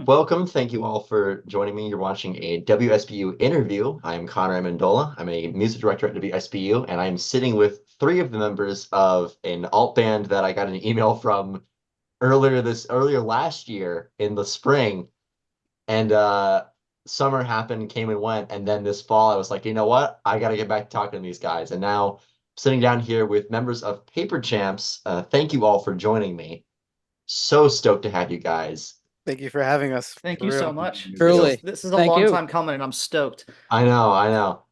welcome. Thank you all for joining me. You're watching a WSBU interview. I'm Conor Amendola. I'm a music director at WSBU, and I'm sitting with three of the members of an alt band that I got an email from earlier last year in the spring. And summer happened, came and went, and then this fall I was like, you know what? I got to get back to talking to these guys. And now sitting down here with members of Paperchamps. Thank you all for joining me. So stoked to have you guys. Thank you for having us. Thank For you so real. much. This Truly. this is a Thank long you. time coming, and I'm stoked. I know.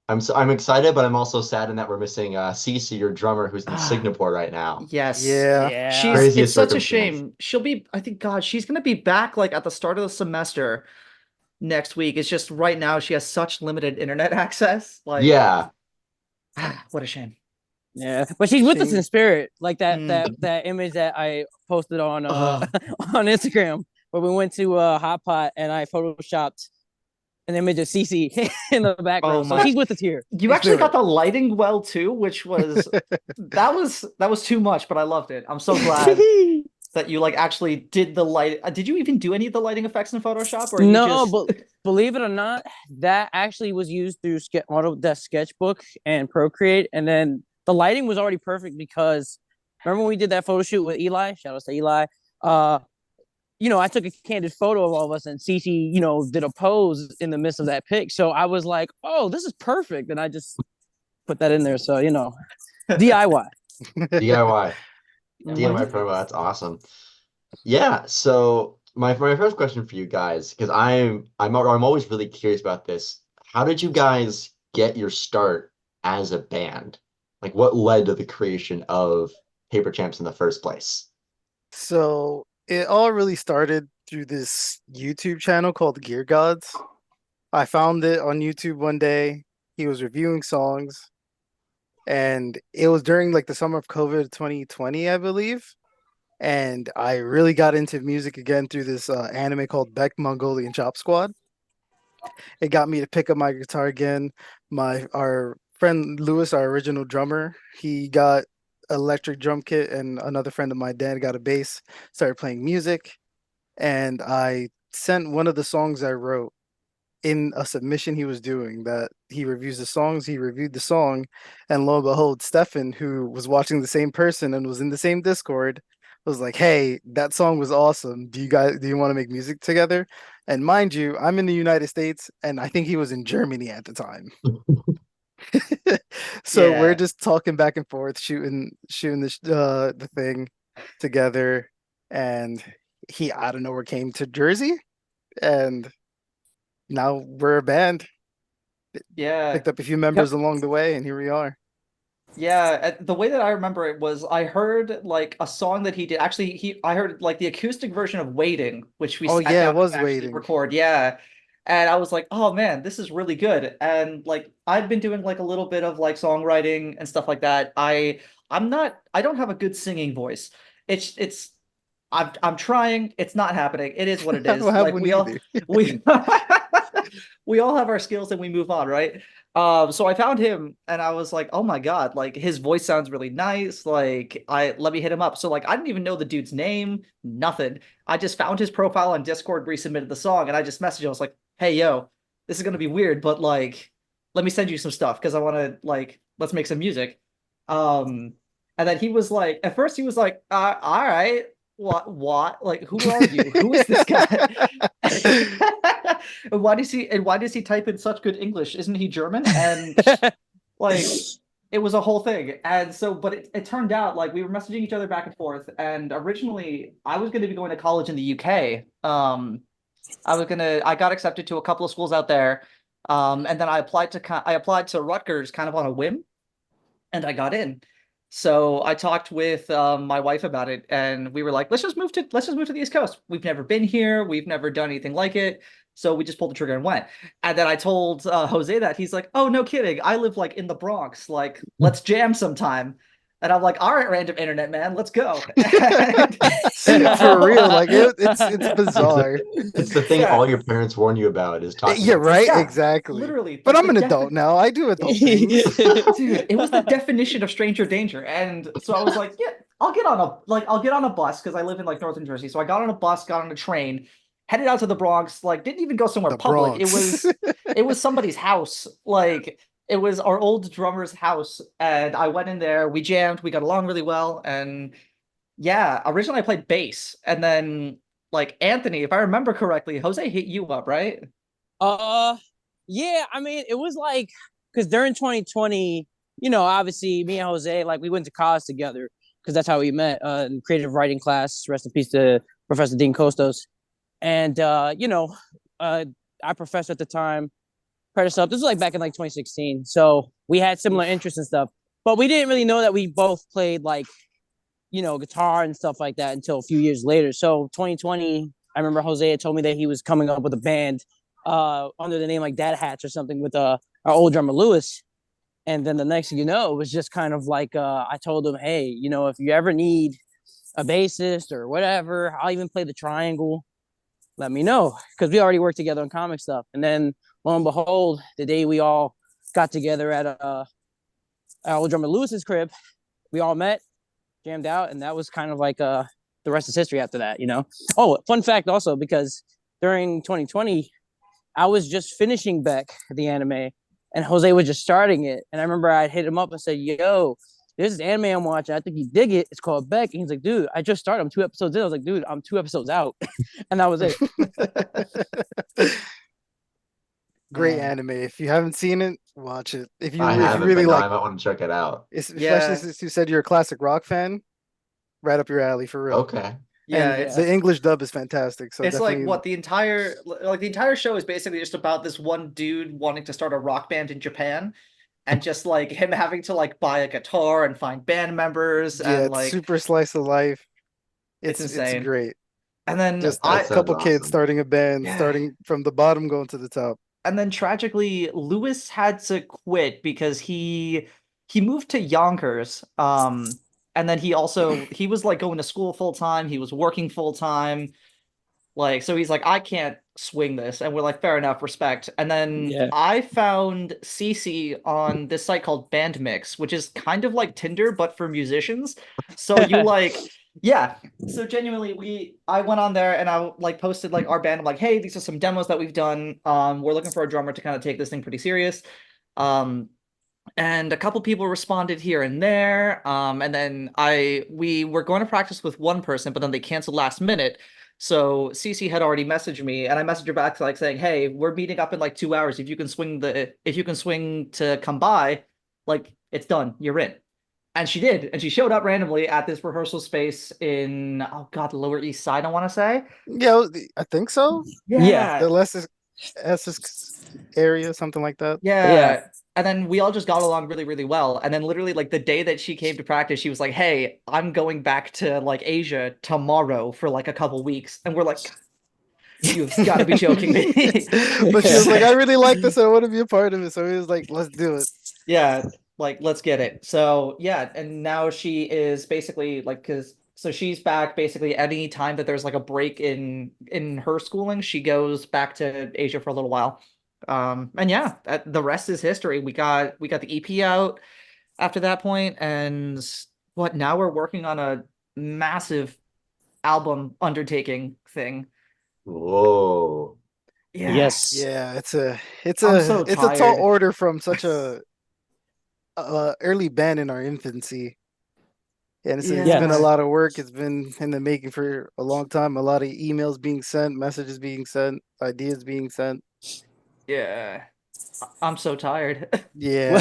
I'm excited, but I'm also saddened that we're missing Cece, your drummer, who's in Singapore right now. Yes. Yeah. Yeah. It's Craziest such a circumstance. shame. She'll be, I think, God, she's gonna be back like at the start of the semester next week. It's just right now she has such limited internet access. Like, Yeah. what a shame. Yeah. But she's with us She- in spirit. Like that Mm. that image that I posted on Ugh. on Instagram where we went to Hot Pot and I photoshopped an image of Cece in the Oh background. So my. she's with us here. You in actually got spirit. the lighting well too, which was that was too much, but I loved it. I'm so glad that you like actually did the light. Did you even do any of the lighting effects in Photoshop, or you No, just but believe it or not, that actually was used through Autodesk Sketchbook and Procreate, and then the lighting was already perfect because remember when we did that photo shoot with Eli? Shout out to Eli. Uh, I took a candid photo of all of us, and Cece, did a pose in the midst of that pic. So I was like, "Oh, this is perfect," and I just put that in there. So DIY. DIY. DIY Mhm. promo. That's awesome. Yeah. So my first question for you guys, because I'm always really curious about this. How did you guys get your start as a band? Like, what led to the creation of Paper Champs in the first place? So it all really started through this YouTube channel called Gear Gods. I found it on YouTube one day. He was reviewing songs, and it was during like the summer of COVID 2020, I believe. And I really got into music again through this anime called Beck Mongolian Chop Squad. It got me to pick up my guitar again. Our friend Lewis, our original drummer, he got electric drum kit, and another friend of mine, Dan, got a bass. Started playing music, and I sent one of the songs I wrote in a submission he was doing. That he reviews the songs. He reviewed the song, and lo and behold, Steffan, who was watching the same person and was in the same Discord, was like, "Hey, that song was awesome. Do you want to make music together?" And mind you, I'm in the United States, and I think he was in Germany at the time. So we're Yeah. just talking back and forth, shooting the thing together, and he out of nowhere came to Jersey, and now we're a band. Yeah. Picked up a few Yep. members along the way, and here we are. Yeah, the way that I remember it was I heard like a song that he did. Actually, he I heard like the acoustic version of Waiting, which we Oh sat yeah, it down was to actually waiting. record. Yeah. And I was like, "Oh man, this is really good." And like I've been doing like a little bit of like songwriting and stuff like that. I don't have a good singing voice. It's I'm trying. It's not happening. It is what it I don't is. have Like one either. we we all have our skills and we move on, right? So I found him and I was like, oh my God, like his voice sounds really nice. Like let me hit him up. So like I didn't even know the dude's name, nothing. I just found his profile on Discord, resubmitted the song, and I just messaged him. I was like, hey yo, this is gonna be weird, but like let me send you some stuff because I wanna like let's make some music. Um and then he was like, at first he was like, all right, what? Like, who are you? Who is this guy? And why does he type in such good English? Isn't he German? And like it was a whole thing. And so, but it turned out like we were messaging each other back and forth. And originally I was gonna be going to college in the UK. I got accepted to a couple of schools out there. And then I applied to Rutgers kind of on a whim, and I got in. So I talked with my wife about it, and we were like, let's just move to the East Coast. We've never been here. We've never done anything like it. So we just pulled the trigger and went. And then I told Jose that. He's like, oh, no kidding. I live like in the Bronx. Like, let's jam sometime. And I'm like, all right, random internet man, let's go. And For so real, like it's It's the bizarre. it's the thing yeah, all your parents warn you about is talking Yeah, to right, yeah, exactly. literally, But like I'm the an def adult now. I do adult things. dude, it was the definition of stranger danger. And so I was like, yeah, I'll get on a bus because I live in like northern Jersey. So I got on a bus, got on a train, headed out to the Bronx, like didn't even go somewhere The public. It Bronx. was somebody's house. Like it was our old drummer's house. And I went in there, we jammed, we got along really well. And yeah, originally I played bass. And then like Anthony, if I remember correctly, Jose hit you up, right? Uh, yeah. I mean, it was like because during 2020, obviously me and Jose, like we went to college together because that's how we met in creative writing class. Rest in peace to Professor Dean Costos. And uh, our professor at the time paired us up. This was like back in like 2016, so we had similar interests and stuff, but we didn't really know that we both played like guitar and stuff like that until a few years later. So 2020, I remember Jose had told me that he was coming up with a band under the name like Dad Hats or something with our old drummer Lewis. And then the next thing you know, it was just kind of like I told him, hey, if you ever need a bassist or whatever, I'll even play the triangle. Let me know, because we already worked together on comic stuff. And then lo and behold, the day we all got together at our old drummer Lewis's crib, we all met, jammed out, and that was kind of like the rest is history after that. Oh, fun fact also, because during 2020, I was just finishing Beck, the anime, and Jose was just starting it. And I remember I hit him up and said, yo, there's this anime I'm watching. I think you dig it. It's called Beck. And he's like, dude, I just started. I'm 2 episodes in. I was like, dude, I'm 2 episodes out. And that was it. Great And anime. If you haven't seen it, watch it. If I you haven't, really but now like, I might want to check it out. especially yeah, since you said you're a classic rock fan, right up your alley for real. Okay. yeah, And it's the English dub is fantastic. So it's like definitely, what the entire show is basically just about this one dude wanting to start a rock band in Japan and just like him having to like buy a guitar and find band members yeah, and it's like super slice of life. it's It's insane. great. And then Just That a I sounds couple kids awesome. starting a band, yeah. starting from the bottom, going to the top. And then tragically Lewis had to quit because he moved to Yonkers. And then he was like going to school full time, he was working full time. Like, so he's like, I can't swing this. And we're like, fair enough, respect. And then Yeah. I found Cece on this site called Bandmix, which is kind of like Tinder, but for musicians. So you like, yeah. So genuinely, I went on there and I like posted like our band. I'm like, hey, these are some demos that we've done. We're looking for a drummer to kind of take this thing pretty serious. Um, and a couple people responded here and there. And then we were going to practice with one person, but then they canceled last minute. So Cece had already messaged me, and I messaged her back like saying, "Hey, we're meeting up in like 2 hours. If you can swing to come by, like it's done. You're in." And she did, and she showed up randomly at this rehearsal space in oh god, the Lower East Side, I want to say. Yeah, I think so. Yeah. The Yeah, Essex area, something like that. Yeah. yeah. And then we all just got along really, really well. And then literally like the day that she came to practice, she was like, "Hey, I'm going back to like Asia tomorrow for like a couple weeks." And we're like, "You've got to be joking me." But she was like, I really like this. I want to be a part of it. So he was like, let's do it. Yeah, like let's get it. So yeah, and now she is basically like because so she's back basically any time that there's like a break in her schooling, she goes back to Asia for a little while. And yeah, the rest is history. We got the EP out after that point, and what now we're working on a massive album undertaking thing. Whoa. Yeah, Yes. Yeah, I'm so it's a tall tired. order from such a early band in our infancy. And it's been a Yeah, Yes. lot of work. It's been in the making for a long time. A lot of emails being sent, messages being sent, ideas being sent. yeah. I'm so tired. Yeah.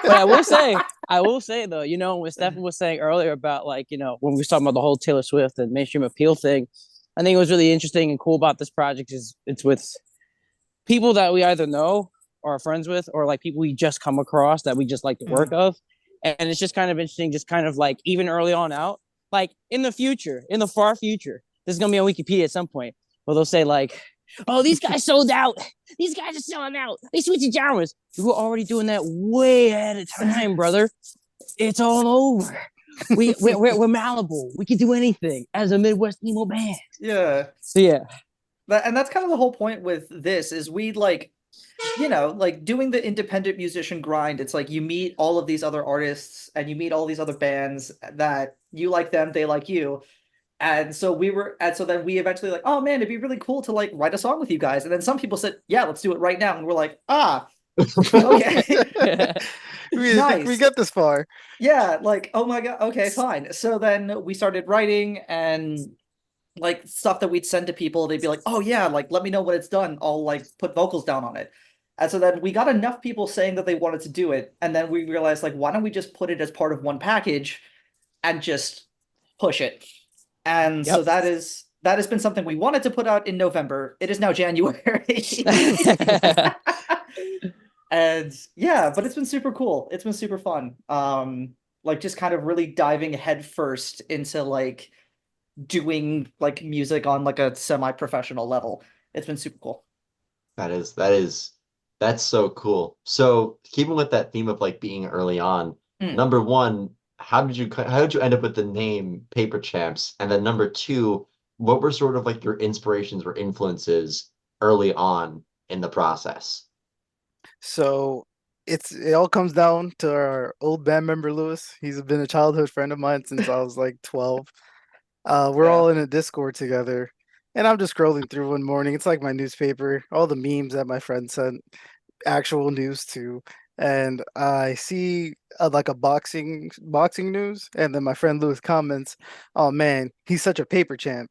But I will say though, when Steffan was saying earlier about like, when we were talking about the whole Taylor Swift and mainstream appeal thing, I think it was really interesting and cool about this project is it's with people that we either know or are friends with, or like people we just come across that we just like the work of. And it's just kind of interesting, just kind of like even early on out, like in the future, in the far future, this is gonna be on Wikipedia at some point, where they'll say like, "Oh, these guys sold out. These guys are selling out. They switched genres." We were already doing that way ahead of time, brother. It's all over. We're malleable. We can do anything as a Midwest emo band. Yeah. So yeah, And that's kind of the whole point with this is we like like doing the independent musician grind. It's like you meet all of these other artists and you meet all these other bands that you like them, they like you. And so then we eventually like, oh man, it'd be really cool to like write a song with you guys. And then some people said, yeah, let's do it right now. And we're like, okay, we nice. get this far. Yeah, like, oh my God, okay, fine. So then we started writing and like stuff that we'd send to people, they'd be like, oh yeah, like let me know when it's done. I'll like put vocals down on it. And so then we got enough people saying that they wanted to do it. And then we realized like, why don't we just put it as part of one package and just push it? And so Yep. that has been something we wanted to put out in November. It is now January. And yeah, but it's been super cool. It's been super fun. Like just kind of really diving headfirst into like doing like music on like a semi-professional level. It's been super cool. That's so cool. So keeping with that theme of like being early on, Mm. number one, how did you end up with the name Paperchamps? And then number two, what were sort of like your inspirations or influences early on in the process? So it all comes down to our old band member Lewis. He's been a childhood friend of mine since I was like 12. We're Yeah. all in a Discord together, and I'm just scrolling through one morning. It's like my newspaper, all the memes that my friend sent, actual news too. And I see like a boxing news, and then my friend Lewis comments, "Oh man, he's such a paper champ."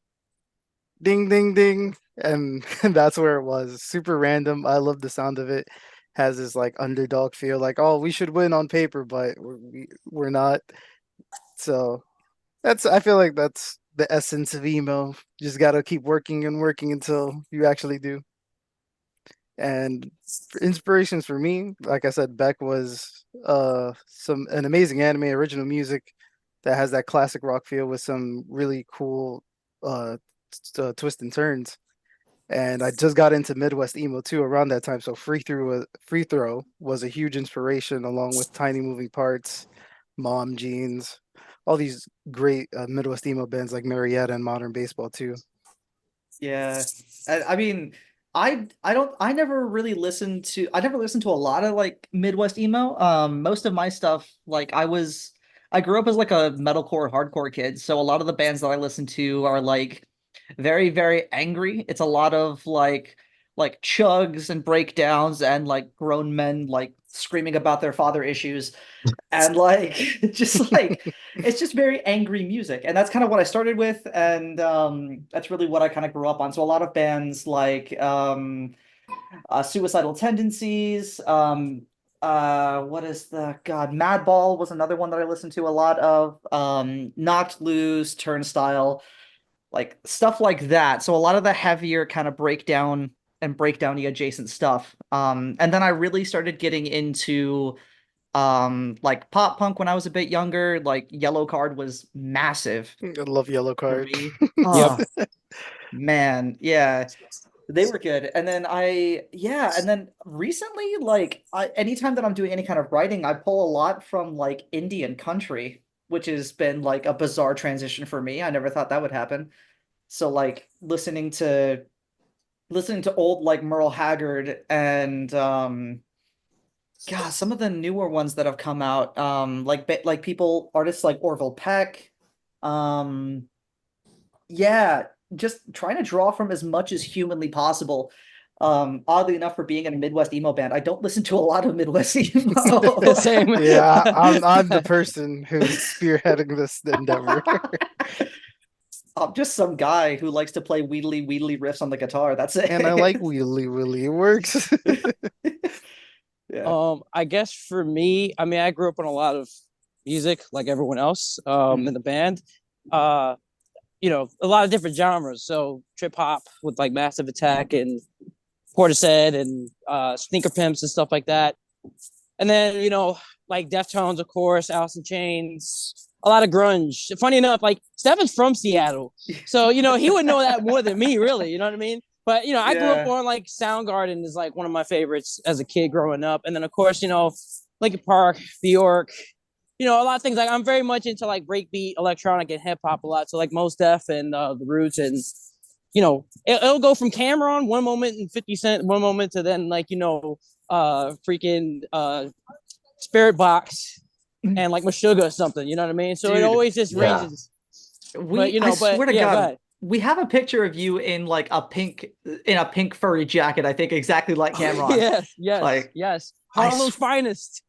Ding ding ding, and that's where it was. Super random. I love the sound of it. Has this like underdog feel, like oh we should win on paper, but we're not. So I feel like that's the essence of emo. Just gotta keep working and working until you actually do. And inspirations for me, like I said, Beck was an amazing anime original music that has that classic rock feel with some really cool uh twists and turns. And I just got into Midwest emo too around that time. So Free Throw was a huge inspiration, along with Tiny Moving Parts, Mom Jeans, all these great Midwest emo bands like Marietta and Modern Baseball too. Yeah. I mean, I never really I never listened to a lot of like Midwest emo. Most of my stuff, like I grew up as like a metalcore hardcore kid, so a lot of the bands that I listen to are like very, very angry. It's a lot of like chugs and breakdowns and like grown men like screaming about their father issues and like just like it's just very angry music, and that's kind of what I started with, and that's really what I kind of grew up on. So a lot of bands like Suicidal Tendencies, what is the god, Madball was another one that I listened to a lot of, Knocked Loose, Turnstile, like stuff like that. So a lot of the heavier kind of breakdowny adjacent stuff, and then I really started getting into like pop punk when I was a bit younger. Like Yellow Card was massive I love Yellow for Card. me. Yep. Oh man, yeah, they were good. And then and then recently, like anytime that I'm doing any kind of writing, I pull a lot from like Indian country, which has been like a bizarre transition for me. I never thought that would happen. So like listening to old like Merle Haggard and God, some of the newer ones that have come out, like artists like Orville Peck, um, yeah, just trying to draw from as much as humanly possible. Oddly enough, for being in a Midwest emo band, I don't listen to a lot of Midwest emo. Same. Yeah, I'm the person who's spearheading this endeavor. I'm just some guy who likes to play wheedly wheedly riffs on the guitar. That's it. And I like Wheelie Willy. It works. Yeah. I guess for me, I mean, I grew up on a lot of music like everyone else in the band. A lot of different genres. So trip hop with like Massive Attack and Portishead and Sneaker Pimps and stuff like that. And then, like Deftones, of course, Alice in Chains, a lot of grunge. Funny enough, like Steffan's from Seattle. So, he would know that more than me, really. You know what I mean? But, I grew up on like Soundgarden is like one of my favorites as a kid growing up. And then, of course, Linkin Park, Bjork, a lot of things. Like I'm very much into like breakbeat, electronic, and hip hop a lot. So like Mos Def and the Roots, and it'll go from Cameron one moment and 50 Cent one moment to then like freaking Spirit Box and like Meshuggah or something. You know what I mean? So it Dude, always just yeah. ranges. I swear to yeah, go God, ahead. we have a picture of you in like a pink furry jacket, I think exactly like Cameron. Yes, yes, Like yes. I Harlem's finest.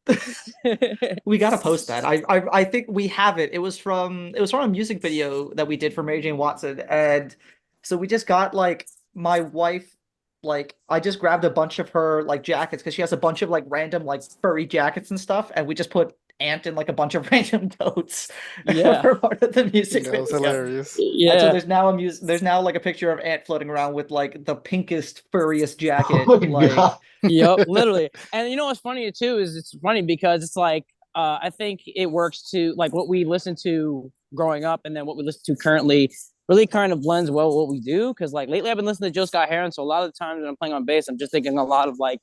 we gotta post that. I think we have it. It was from a music video that we did for Mary Jane Watson, and so we just got like my wife, like I just grabbed a bunch of her like jackets because she has a bunch of like random like furry jackets and stuff, and we just put Ant in like a bunch of random notes Yeah, for part of the music That was video. hilarious. And so yeah. there's now like a picture of Ant floating around with like the pinkest, furriest Oh jacket. my Like God. Yep, literally. And you know what's funny too is it's funny because it's like I think it works to like what we listened to growing up and then what we listen to currently really kind of blends well with what we do. Because like lately I've been listening to Jill Scott Heron, so a lot of the times when I'm playing on bass, I'm just thinking a lot of like,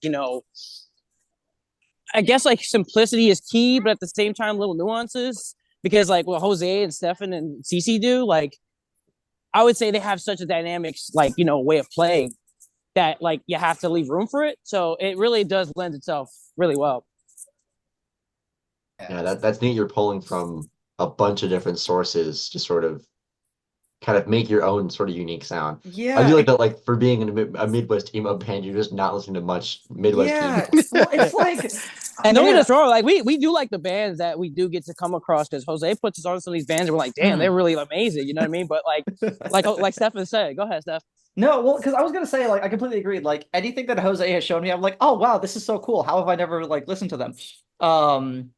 I guess like simplicity is key, but at the same time, little nuances. Because like what Jose and Steffan and Cece do, like I would say they have such a dynamics like way of playing that like you have to leave room for it. So it really does lend itself really well. Yeah, that's neat. You're pulling from a bunch of different sources to sort of kind of make your own sort of unique sound. I yeah, do like that, like for being in a Midwest emo band, you're just not listening to much Midwest emo. yeah. Well, it's like, And don't get man, us wrong, like we do like the bands that we do get to come across because Jose puts us on some of these bands and we're like, damn, they're really amazing. You know what I mean? But like Stefan said, go ahead, Steph. no, well, because I was gonna say, like, I completely agree. Like anything that Jose has shown me, I'm like, oh wow, this is so cool. How have I never like listened to them? Um,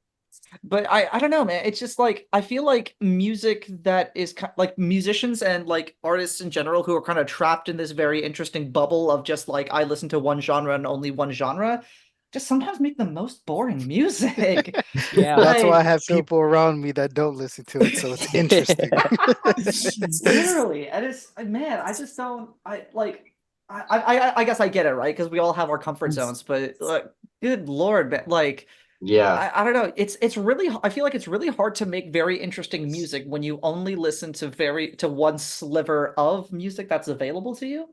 but I don't know, man. It's just like I feel like music that is like musicians and like artists in general who are kind of trapped in this very interesting bubble of just like I listen to one genre and only one genre, just sometimes make the most boring music. Yeah. That's why I Like have So people around me that don't listen to it, so it's interesting. literally, and it's man, I just don't. I like. I guess I get it, right? Because we all have our comfort zones, but like, good Lord, man, like. Yeah, I don't know. It's really I feel like it's really hard to make very interesting music when you only listen to one sliver of music that's available to you.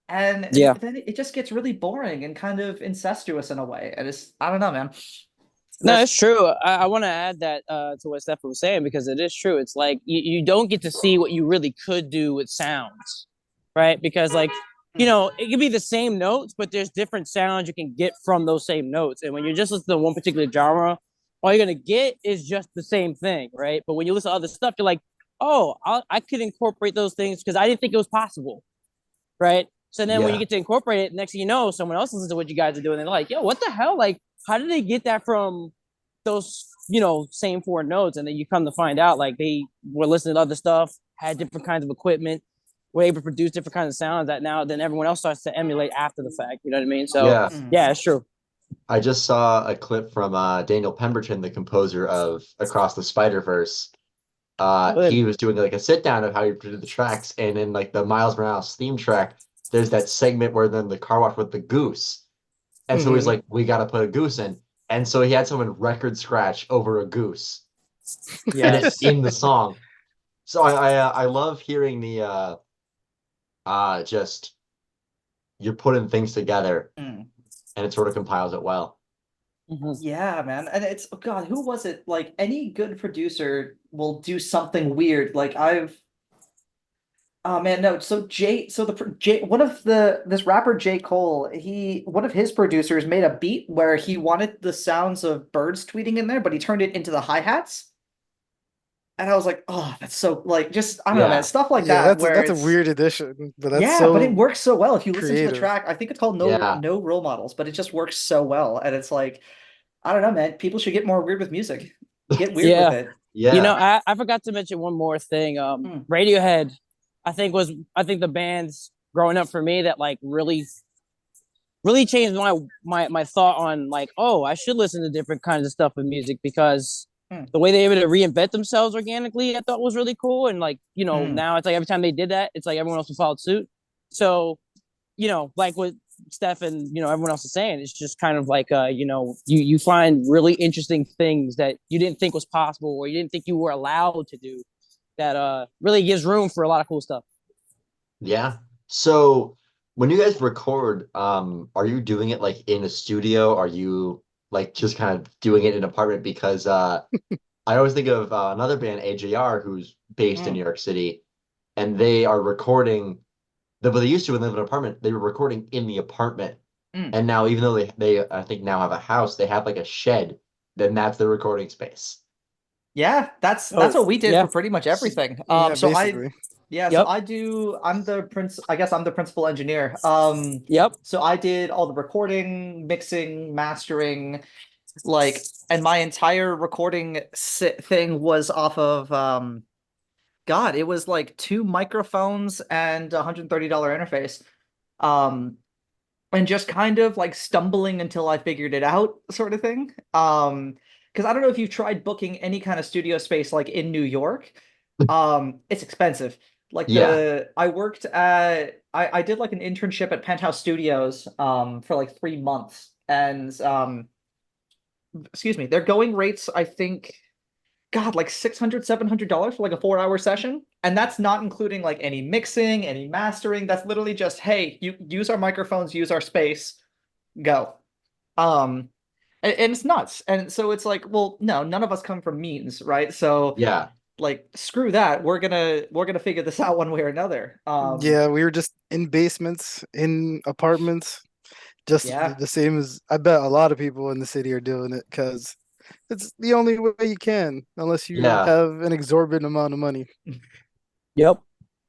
And yeah. then it just gets really boring and kind of incestuous in a way. And it's I don't know, man. No, There's it's true. I want to add that to what Steph was saying because it is true. It's like you don't get to see what you really could do with sounds, right? Because like it could be the same notes, but there's different sounds you can get from those same notes. And when you're just listening to one particular genre, all you're gonna get is just the same thing, right? But when you listen to other stuff, you're like, oh, I could incorporate those things because I didn't think it was possible, right? So then when you yeah, get to incorporate it, next thing you know, someone else listens to what you guys are doing, and they're like, yo, what the hell? Like, how did they get that from those, same four notes? And then you come to find out, like, they were listening to other stuff, had different kinds of equipment, were able to produce different kinds of sounds that now then everyone else starts to emulate after the fact. You know what I mean? So, yeah. yeah, it's true. I just saw a clip from Daniel Pemberton, the composer of Across the Spider-Verse. Good. He was doing like a sit down of how he produced the tracks, and in like the Miles Morales theme track, there's that segment where then the car wash with the goose. And so he's Mhm. like, we gotta put a goose in. And so he had someone record scratch over a goose and it's Yes. in the song. So I love hearing the just you're putting things together mm. and it sort of compiles it well. Mhm. Yeah, man. And it's oh God, who was it? Like any good producer will do something weird. Like I've oh man, no. So one of this rapper J. Cole, one of his producers made a beat where he wanted the sounds of birds tweeting in there, but he turned it into the hi-hats. And I was like, oh, that's so like just I don't know, man, Yeah, stuff like Yeah, that that's a, where that's a it's weird addition, but that's yeah, but it so works so well. If you listen to the creative. track, I think it's called yeah, No Role Models, but it just works so well. And it's like, I don't know, man. People should get more weird with music. Get weird with Yeah. it. yeah, I forgot to mention one more thing. Mm. Radiohead, I think the bands growing up for me that like really changed my thought on like, oh, I should listen to different kinds of stuff in music because Mm. the way they were able to reinvent themselves organically, I thought was really cool. And like, Mm. now it's like every time they did that, it's like everyone else followed suit. So, like what Steph and everyone else is saying, it's just kind of like you find really interesting things that you didn't think was possible or you didn't think you were allowed to do that really gives room for a lot of cool stuff. yeah. So when you guys record, are you doing it like in a studio? Are you like just kind of doing it in an apartment? Because I I always think of another band, AJR, who's based in New Mm. York City, and they are recording. But they used to live in an apartment. They were recording in the apartment, Mm. and now even though they I think now have a house, they have like a shed. Then that's their recording space. Yeah, that's Oh, what we did yeah. for pretty much everything. Yeah, So I basically. yeah, so Yep. I'm the I guess I'm the principal engineer. Yep. So I did all the recording, mixing, mastering, like, and my entire recording thing was off of God, it was like two microphones and $130 interface. Um, and just kind of like stumbling until I figured it out, sort of thing. Because I don't know if you've tried booking any kind of studio space like in New York. It's expensive. Like Yeah. I worked at I did like an internship at Penthouse Studios for like 3 months. And excuse me, their going rates, I think, God, like $600, $700 for like a 4 hour session. And that's not including like any mixing, any mastering. That's literally just, hey, you use our microphones, use our space, go. Um, and it's nuts. And so it's like, well, no, none of us come from means, right? So Yeah. like, screw that. We're gonna figure this out one way or another. Yeah, we were just in basements, in apartments, just Yeah. the same as I bet a lot of people in the city are doing it because it's the only way you can, unless you Yeah. have an exorbitant amount of money. Yep.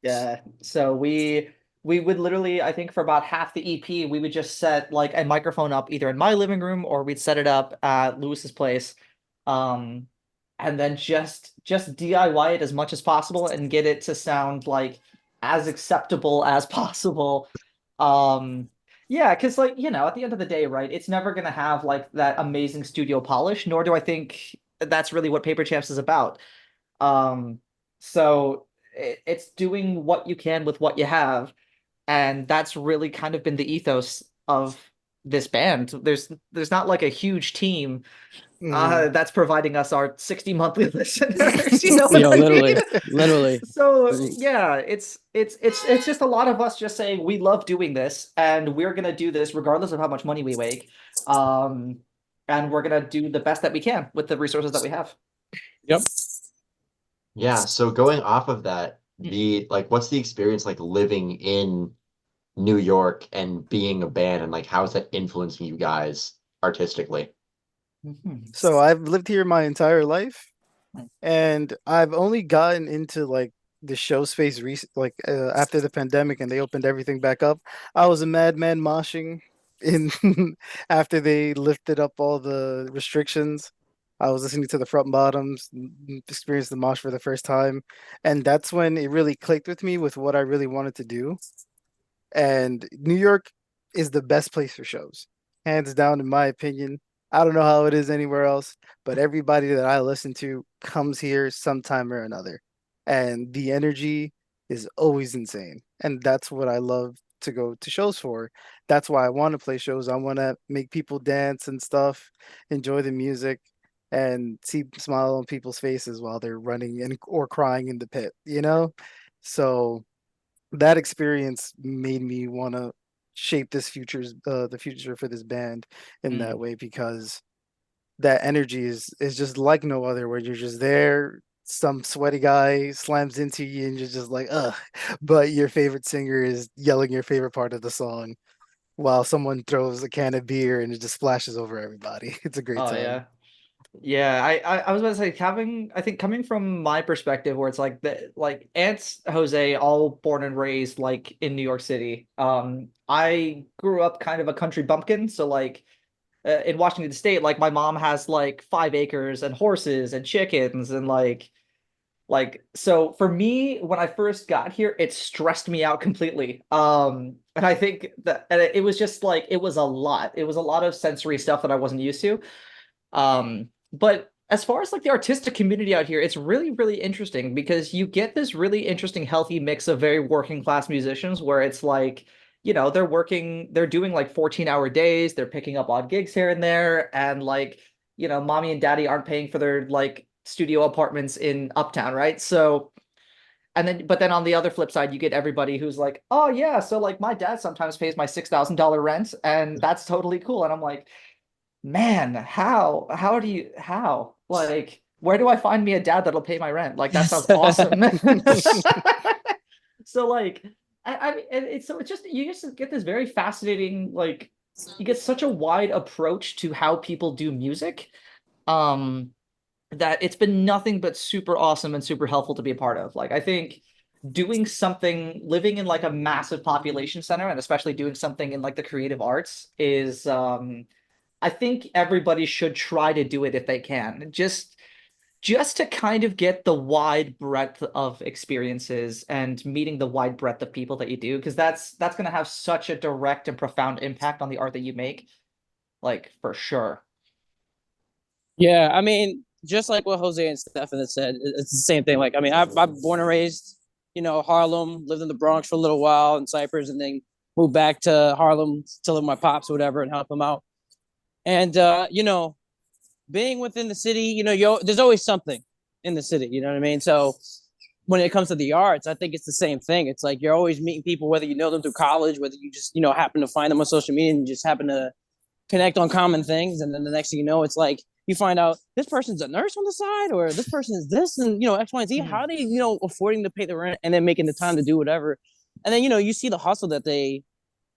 Yeah. So we would literally, I think for about half the EP, we would just set like a microphone up either in my living room or we'd set it up at Lewis's place. Um, and then just DIY it as much as possible and get it to sound like as acceptable as possible. Um, yeah, because like, at the end of the day, right, it's never gonna have like that amazing studio polish, nor do I think that's really what Paperchamps is about. Um, so it's doing what you can with what you have, and that's really kind of been the ethos of this band. There's not like a huge team Mhm. that's providing us our 60 monthly listeners. You know what I mean? Literally, literally. So yeah, it's just a lot of us just saying we love doing this and we're gonna do this regardless of how much money we make. Um, and we're gonna do the best that we can with the resources that we have. Yep. Yeah. So going off of that, the like what's the experience like living in New York and being a band and like how is that influencing you guys artistically? Mhm. So I've lived here my entire life, and I've only gotten into like the show space after the pandemic and they opened everything back up. I was a madman moshing in after they lifted up all the restrictions. I was listening to the front and bottoms, experienced the mosh for the first time, and that's when it really clicked with me with what I really wanted to do. And New York is the best place for shows, hands down, in my opinion. I don't know how it is anywhere else, but everybody that I listen to comes here sometime or another. And the energy is always insane. And that's what I love to go to shows for. That's why I want to play shows. I want to make people dance and stuff, enjoy the music, and see smile on people's faces while they're running and or crying in the pit, you know? So that experience made me want to shape the future for this band in that Mm. way because that energy is just like no other where you're just there, some sweaty guy slams into you and you're just like ugh, but your favorite singer is yelling your favorite part of the song while someone throws a can of beer and it just splashes over everybody. It's a great Oh time. yeah. Yeah, I was about to say I think coming from my perspective where it's like Aunt's Jose all born and raised like in New York City. I grew up kind of a country bumpkin, so like in Washington State, like my mom has like 5 acres and horses and chickens and so for me when I first got here, it stressed me out completely. And I think that and it was just like it was a lot. It was a lot of sensory stuff that I wasn't used to. But as far as like the artistic community out here, it's really, really interesting because you get this really interesting, healthy mix of very working class musicians where it's like, they're doing like 14-hour days, they're picking up odd gigs here and there, and like, mommy and daddy aren't paying for their like studio apartments in Uptown, right? So, but then on the other flip side, you get everybody who's like, oh yeah, so like my dad sometimes pays my $6,000 rent, and that's totally cool. And I'm like, man, how like where do I find me a dad that'll pay my rent? Like that sounds awesome. So like I mean it's just you just get this very fascinating like you get such a wide approach to how people do music. Um that it's been nothing but super awesome and super helpful to be a part of. Like I think doing something living in like a massive population center and especially doing something in like the creative arts is I think everybody should try to do it if they can. Just to kind of get the wide breadth of experiences and meeting the wide breadth of people that you do, because that's going to have such a direct and profound impact on the art that you make, like for sure. Yeah, I mean, just like what Jose and Stefan had said, it's the same thing. Like, I mean, I'm born and raised, Harlem, lived in the Bronx for a little while in Cyprus, and then moved back to Harlem to live with my pops or whatever and help them out. And being within the city, there's always something in the city. You know what I mean? So when it comes to the arts, I think it's the same thing. It's like you're always meeting people, whether you know them through college, whether you just happen to find them on social media and you just happen to connect on common things, and then the next thing you know, it's like you find out this person's a nurse on the side, or this person is this, and X, Y, and Z. How are they, affording to pay the rent and then making the time to do whatever, and then you see the hustle that they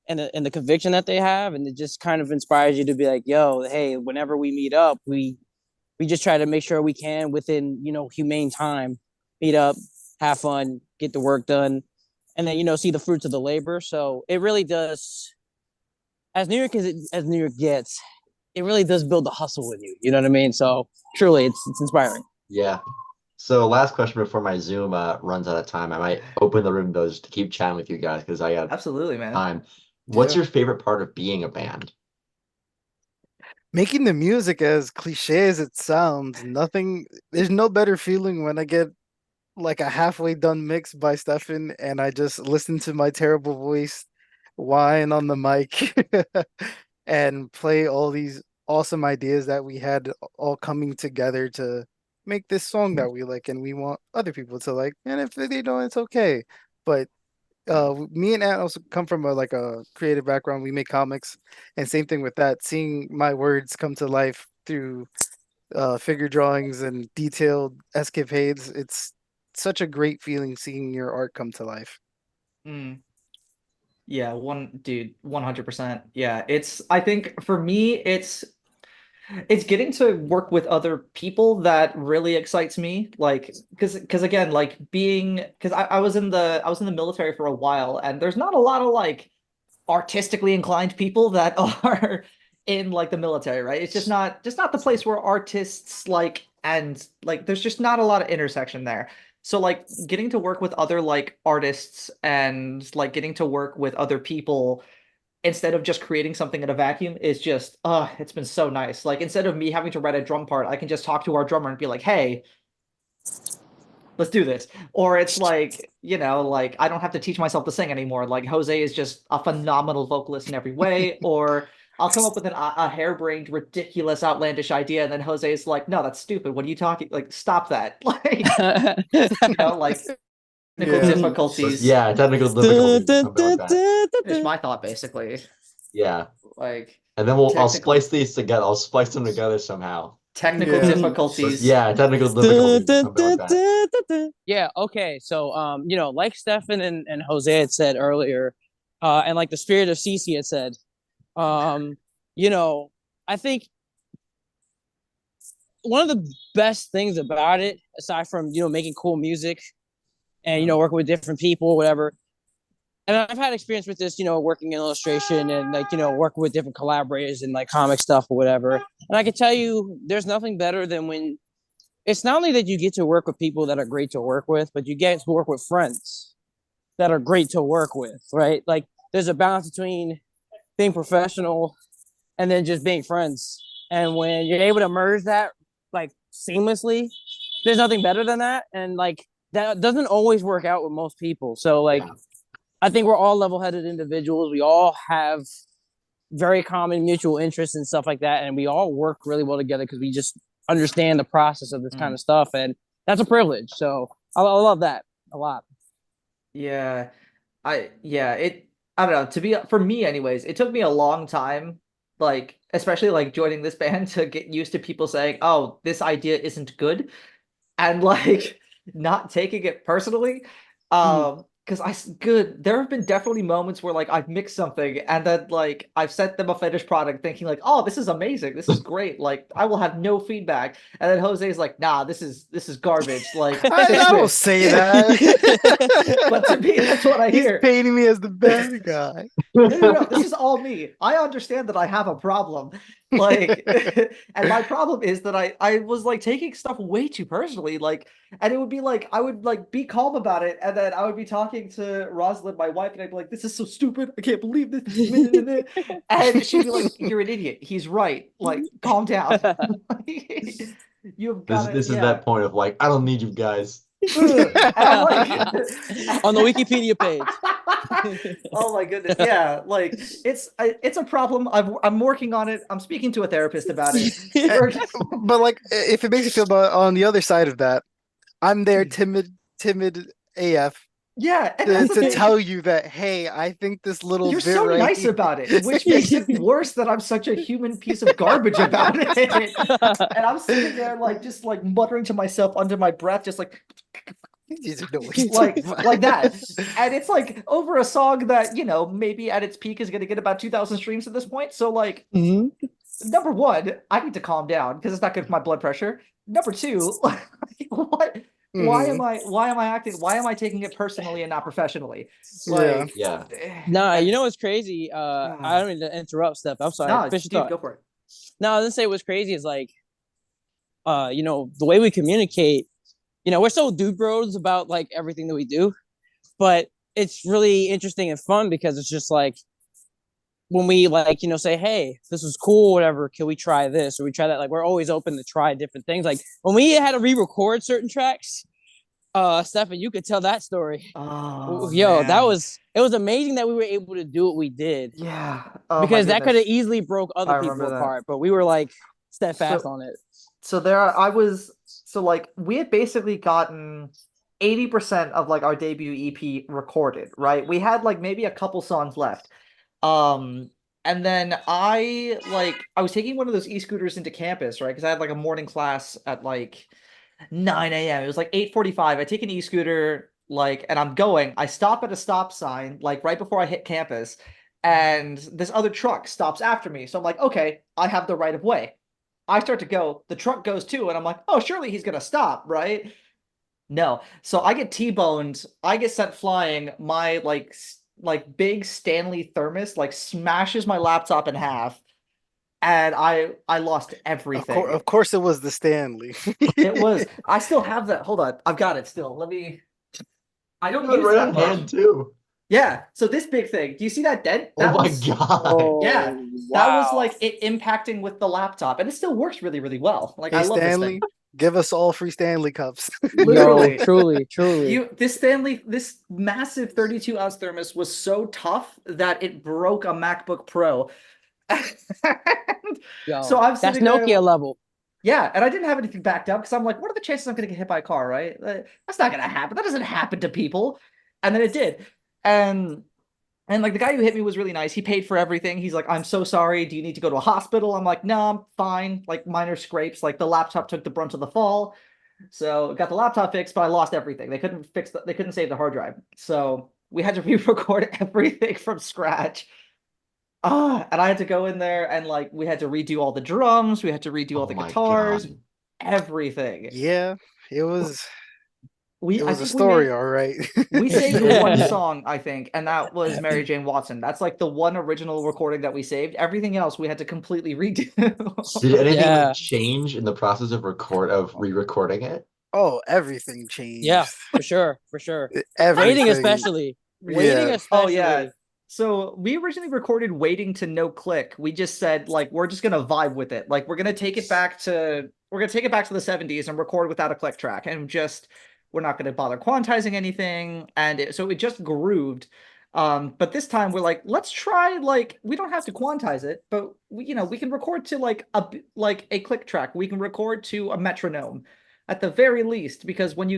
and the conviction that they have, and it just kind of inspires you to be like, yo, hey, whenever we meet up, we just try to make sure we can within humane time meet up, have fun, get the work done, and then see the fruits of the labor. So it really does, as New York as New York gets, it really does build the hustle in you. You know what I mean? So truly, it's inspiring. Yeah. So last question before my Zoom runs out of time. I might open the room those to keep chatting with you guys because I got Absolutely, man. time. What's Yeah. your favorite part of being a band? Making the music, as cliche as it sounds, there's no better feeling when I get like a halfway done mix by Stefan and I just listen to my terrible voice whine on the mic and play all these awesome ideas that we had all coming together to make this song that we like and we want other people to like. And if they don't, it's okay. But me and Ant also come from a creative background. We make comics, and same thing with that. Seeing my words come to life through figure drawings and detailed escapades, it's such a great feeling seeing your art come to life. Mm. Yeah, 100%. Yeah, I think for me, it's getting to work with other people that really excites me. Like, because again, like because I was in the military for a while, and there's not a lot of like artistically inclined people that are in like the military, right? It's just not the place where artists like and like there's just not a lot of intersection there. So like getting to work with other like artists and like getting to work with other people instead of just creating something in a vacuum is just it's been so nice. Like instead of me having to write a drum part, I can just talk to our drummer and be like, "Hey, let's do this." Or it's like, like I don't have to teach myself to sing anymore. Like Jose is just a phenomenal vocalist in every way. Or I'll come up with a harebrained, ridiculous, outlandish idea, and then Jose is like, "No, that's stupid. What are you talking? Like, stop that!" Like, like technical Yeah. difficulties. Yeah, technical difficulties, something like that. Finish my thought, basically. Yeah. Like And then I'll technical splice these together. I'll splice them together somehow. technical Yeah. difficulties. Yeah, technical difficulties, something like that. Yeah, okay. So like Stefan and Jose had said earlier, and like the spirit of Cece had said, um, I think one of the best things about it, aside from making cool music and working with different people, whatever. And I've had experience with this, working in illustration and like working with different collaborators and like comic stuff or whatever. And I can tell you, there's nothing better than when it's not only that you get to work with people that are great to work with, but you get to work with friends that are great to work with, right? Like there's a balance between being professional and then just being friends. And when you're able to merge that like seamlessly, there's nothing better than that. And like that doesn't always work out with most people. So like Yeah. I think we're all level-headed individuals. We all have very common mutual interests and stuff like that, and we all work really well together because we just understand the process of this kind of stuff, and that's a privilege. So I love that a lot. Yeah. I don't know. For me anyways, it took me a long time like especially like joining this band to get used to people saying, "Oh, this idea isn't good," and like not taking it personally. Because there have been definitely moments where like I've mixed something and then like I've sent them a finished product thinking like, oh, this is amazing, this is great, like I will have no feedback, and then Jose's like, nah, this is garbage, like fix I don't this. say that. But to me, that's what I He's hear. painting me as the bad guy. No. This is all me. I understand that I have a problem. Like, and my problem is that I was like taking stuff way too personally. Like, and it would be like I would like be calm about it, and then I would be talking to Rosalind, my wife, and I'd be like, "This is so stupid. I can't believe this." And she'd be like, "You're an idiot. He's right. Like, calm down. You've got it. This is Yeah." that point of like, I don't need you guys. And I'm like, On the Wikipedia page. oh my goodness, yeah, like it's a problem. I'm working on it. I'm speaking to a therapist about it. But like, if it makes you feel about on the other side of that, I'm there, timid AF, Yeah, and that's the to thing. tell you that, hey, I think this little You're bit so right nice here- about it, which makes it worse that I'm such a human piece of garbage about it. And I'm sitting there like just like muttering to myself under my breath, just like You don't know what he's like talking about. like that. And it's like over a song that, you know, maybe at its peak is gonna get about 2,000 streams at this point. So like Mhm. number one, I need to calm down because it's not good for my blood pressure. Number two, what why am I acting, why am I taking it personally and not professionally? Like Yeah. Nah, you know what's crazy? I don't mean to interrupt, Steph. I'm sorry. no, Finish your dude, thought. go for it. No, I was gonna say what's crazy is like, you know, the way we communicate. You know, we're so dude bros about like everything that we do, but it's really interesting and fun because it's just like when we like, you know, say, hey, this is cool, whatever, can we try this or we try that? Like, we're always open to try different things. Like when we had to re-record certain tracks, Stefan, you could tell that story. Oh Yo, man. it was amazing that we were able to do what we did Yeah. Oh my because that could have goodness. easily broke other I people remember that. apart, but we were like steadfast on it. So there I was, so like we had basically gotten 80% of like our debut EP recorded, right? We had like maybe a couple songs left. Um and then I was taking one of those e-scooters into campus, right? Because I had like a morning class at like 9 a.m. It was like 8:45. I take an e-scooter, like, and I'm going. I stop at a stop sign, like right before I hit campus, and this other truck stops after me. So I'm like, okay, I have the right of way. I start to go, the truck goes too, and I'm like, oh, surely he's gonna stop, right? No. So I get T-boned. I get sent flying. My like big Stanley thermos like smashes my laptop in half, and I lost everything. Of course, it was the Stanley. It was. I still have that. Hold on. I've got it still. Let me. I don't use Right that on much. hand too. Yeah. So this big thing. Do you see that dent? Oh That my was, god. yeah. Oh, That was wow. like it impacting with the laptop, and it still works really, really well. Like I Hey, love this Stanley, thing. give us all free Stanley cups. Literally. Truly. This massive 32-ounce thermos was so tough that it broke a MacBook Pro. Yo, So I'm that's sitting there. Nokia level. Yeah, and I didn't have anything backed up because I'm like, what are the chances I'm going to get hit by a car, right? That's not going to happen. That doesn't happen to people. And then it did. And like the guy who hit me was really nice. He paid for everything. He's like, I'm so sorry. Do you need to go to a hospital? I'm like, no, I'm fine. Like minor scrapes. Like the laptop took the brunt of the fall. So got the laptop fixed, but I lost everything. They couldn't save the hard drive. So we had to re-record everything from scratch. And I had to go in there and like we had to redo all the drums, we had to redo all Oh the my guitars, god. everything. Yeah, it was I a think story, all right. we saved one song, I think, and that was Mary Jane Watson. That's like the one original recording that we saved. Everything else we had to completely redo. Did anything Yeah. like change in the process of re-recording it? Oh, everything changed. Yeah, for sure. Everything. Waiting especially. Waiting Yeah. especially. Oh yeah. So we originally recorded Waiting to No Click. We just said like we're just gonna vibe with it. Like we're gonna take it back to the 70s and record without a click track and just we're not gonna bother quantizing anything. And so it just grooved. But this time we're like, let's try like we don't have to quantize it, but we can record to like a click track. We can record to a metronome at the very least, because if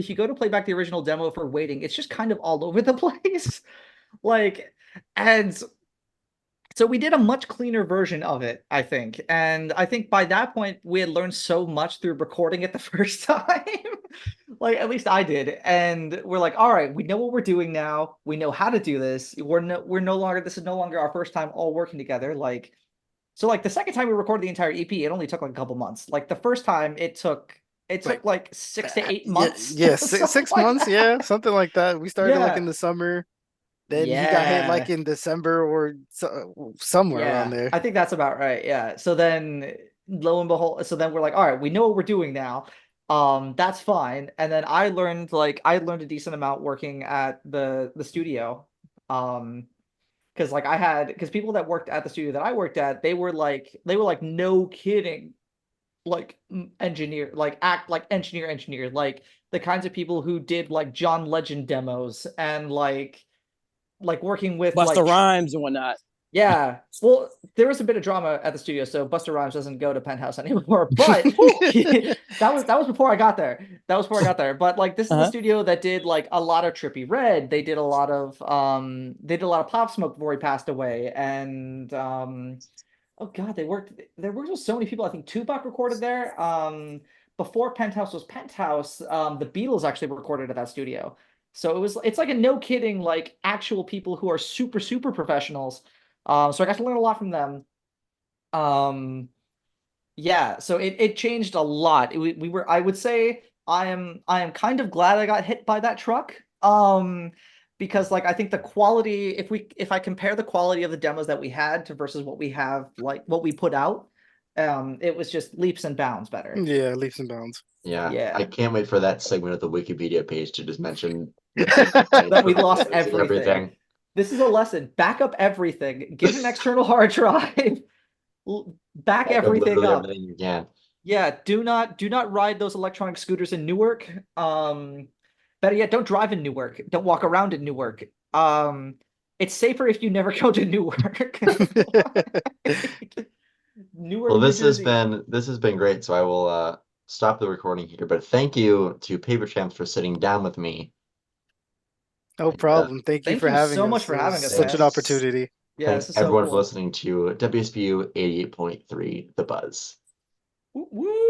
you go to play back the original demo for Waiting, it's just kind of all over the place. Like, and So we did a much cleaner version of it, I think. And I think by that point we had learned so much through recording it the first time. Like at least I did. And we're like, all right, we know what we're doing now. We know how to do this. We're no longer this is no longer our first time all working together. Like so like the second time we recorded the entire EP, it only took like a couple months. Like the first time it took Like, like 6 to 8 Yeah, months. yeah, Something 6 months, like yeah, that. something like that. We started like in Yeah. the summer, then he got hit like Yeah. in December or somewhere around Yeah, there. I think that's about right. Yeah. So then lo and behold, so then we're like, all right, we know what we're doing now. That's fine. And then I learned a decent amount working at the studio. Because like because people that worked at the studio that I worked at, they were like no kidding, like engineer, like act like engineer, like the kinds of people who did like John Legend demos and like working with Busta like Rhymes and whatnot. yeah. Well, there was a bit of drama at the studio, so Buster Rhymes doesn't go to Penthouse anymore. But that was before I got there. That was before I got there. But like this is the Uh-huh. studio that did like a lot of Trippy Red. They did a lot of Pop Smoke before he passed away. And oh god, they worked with so many people. I think Tupac recorded there. Before Penthouse was Penthouse, the Beatles actually recorded at that studio. So it's like a no kidding, like actual people who are super, super professionals. So I got to learn a lot from them. Um, yeah, so it changed a lot. We were I would say I am kind of glad I got hit by that truck. Because like I think the quality, if I compare the quality of the demos that we had to versus what we have, like what we put out, it was just leaps and bounds better. Yeah, leaps and bounds. Yeah, I Yeah. can't wait for that segment of the Wikipedia page to just mention That we lost everything. everything. This is a lesson. Back up everything. Get an external hard drive. Back everything Literally up. everything you can. Yeah, do not ride those electronic scooters in Newark. Better yet, don't drive in Newark. Don't walk around in Newark. It's safer if you never go to Newark. Newark, Well, New Jersey. this has been great. So I will stop the recording here. But thank you to Paperchamps for sitting down with me. No And, problem. Thank you Thank for you having so us. much for It having was us, such an man. opportunity. Yeah, thanks this is so everyone for cool. listening to WSBU 88.3 The Buzz. Woo!